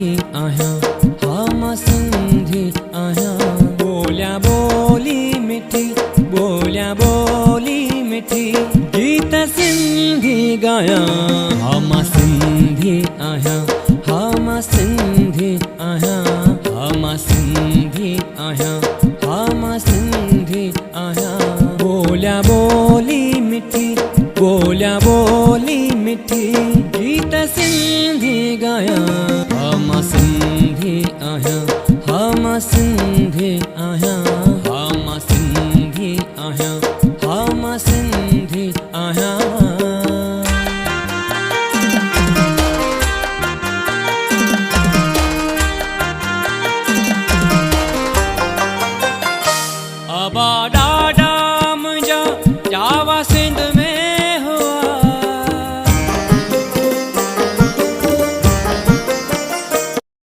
आहियां हा मां सिंधी आहियां। बोलिया बोली मिठी, बोलिया बोली मिठी, गीत सिंधी गायां। हा मां सिंधी आहियां, हा मां सिंधी आहियां, हा मां सिंधी आहियां, हा मां सिंधी आहियां। बोलिया बोली मिठी, बोलिया बोली मिठी, गीत सिंधी गायां।